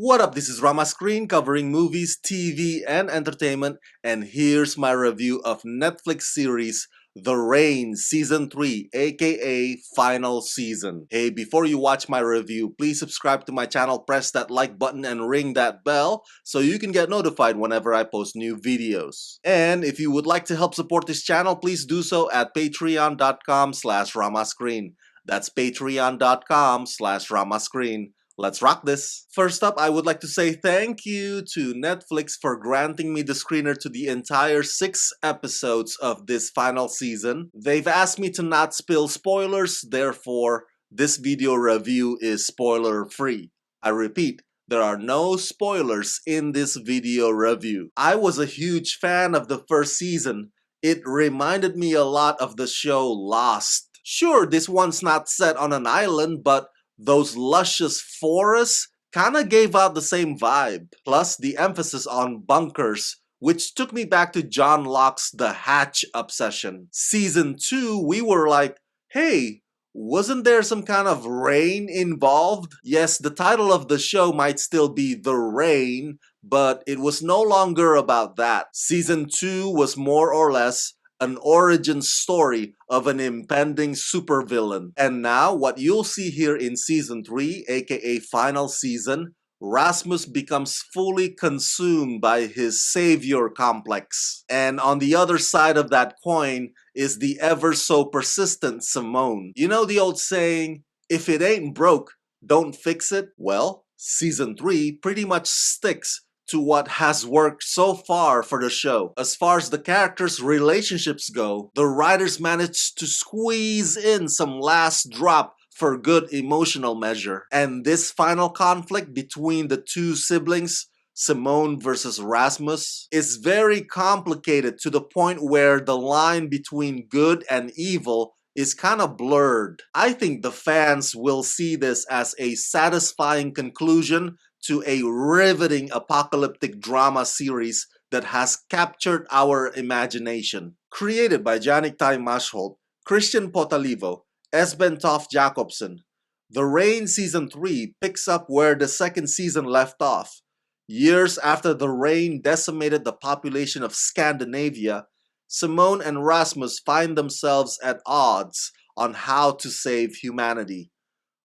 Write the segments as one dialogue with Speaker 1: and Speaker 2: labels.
Speaker 1: What up, this is Rama Screen covering movies, TV, and entertainment, and here's my review of Netflix series The Rain Season 3, aka Final Season. Hey, before you watch my review, please subscribe to my channel, press that like button, and ring that bell so you can get notified whenever I post new videos. And if you would like to help support this channel, please do so at patreon.com/ramascreen. That's patreon.com/ramascreen. Let's rock this! First up, I would like to say thank you to Netflix for granting me the screener to the entire 6 episodes of this final season. They've asked me to not spill spoilers, therefore this video review is spoiler free. I repeat, there are no spoilers in this video review. I was a huge fan of the first season. It reminded me a lot of the show Lost. Sure, this one's not set on an island, but those luscious forests kinda gave out the same vibe. Plus the emphasis on bunkers, which took me back to John Locke's The Hatch obsession. Season 2, we were like, hey, wasn't there some kind of rain involved? Yes, the title of the show might still be The Rain, but it was no longer about that. Season 2 was more or less an origin story of an impending supervillain. And now, what you'll see here in Season 3, aka Final Season, Rasmus becomes fully consumed by his savior complex. And on the other side of that coin is the ever so persistent Simone. You know the old saying, if it ain't broke, don't fix it? Well, Season 3 pretty much sticks to what has worked so far for the show. As far as the characters' relationships go, the writers managed to squeeze in some last drop for good emotional measure. And this final conflict between the two siblings, Simone versus Rasmus, is very complicated to the point where the line between good and evil is kind of blurred. I think the fans will see this as a satisfying conclusion to a riveting apocalyptic drama series that has captured our imagination. Created by Janik Tai Maschholt, Christian Potalivo, Esben Toft Jacobsen, The Rain Season 3 picks up where the second season left off. Years after the rain decimated the population of Scandinavia, Simone and Rasmus find themselves at odds on how to save humanity.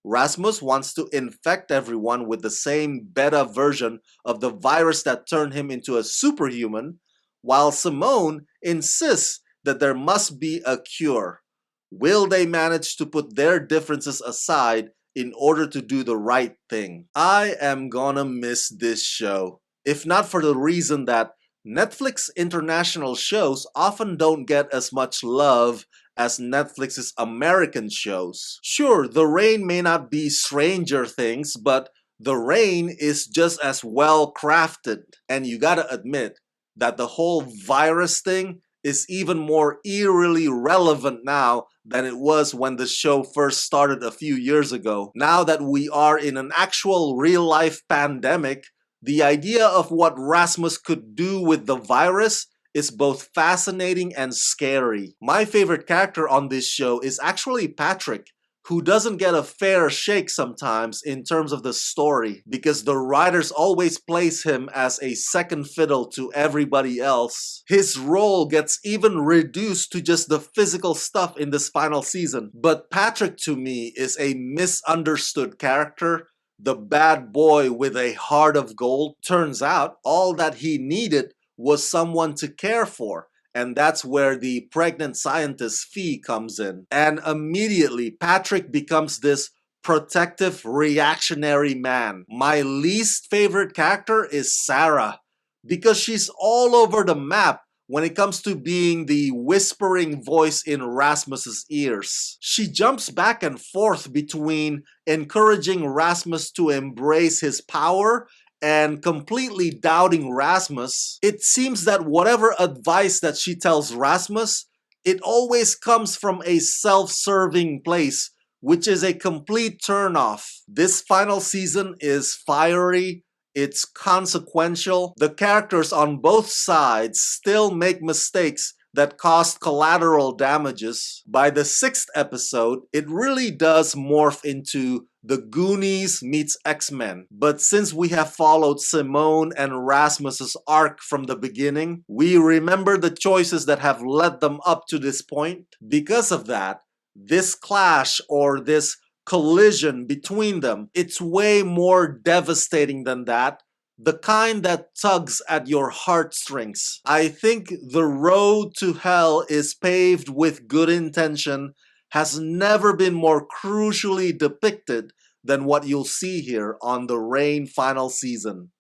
Speaker 1: Rasmus wants to infect everyone with the same beta version of the virus that turned him into a superhuman, while Simone insists that there must be a cure. Will they manage to put their differences aside in order to do the right thing? I am gonna miss this show, if not for the reason that Netflix international shows often don't get as much love as Netflix's American shows. Sure, The Rain may not be Stranger Things, but The Rain is just as well crafted. And you gotta admit that the whole virus thing is even more eerily relevant now than it was when the show first started a few years ago. Now that we are in an actual real-life pandemic, the idea of what Rasmus could do with the virus is both fascinating and scary. My favorite character on this show is actually Patrick, who doesn't get a fair shake sometimes in terms of the story, because the writers always place him as a second fiddle to everybody else. His role gets even reduced to just the physical stuff in this final season. But Patrick, to me, is a misunderstood character. The bad boy with a heart of gold. Turns out, all that he needed was someone to care for, and that's where the pregnant scientist Fee comes in. And immediately, Patrick becomes this protective, reactionary man. My least favorite character is Sarah, because she's all over the map when it comes to being the whispering voice in Rasmus's ears. She jumps back and forth between encouraging Rasmus to embrace his power and completely doubting Rasmus. It seems that whatever advice that she tells Rasmus, it always comes from a self-serving place, which is a complete turnoff. This final season is fiery, it's consequential. The characters on both sides still make mistakes that caused collateral damages, by the sixth episode, it really does morph into the Goonies meets X-Men. But since we have followed Simone and Rasmus's arc from the beginning, we remember the choices that have led them up to this point. Because of that, this clash or this collision between them, it's way more devastating than that. The kind that tugs at your heartstrings. I think the road to hell is paved with good intention has never been more crucially depicted than what you'll see here on the Reign final season.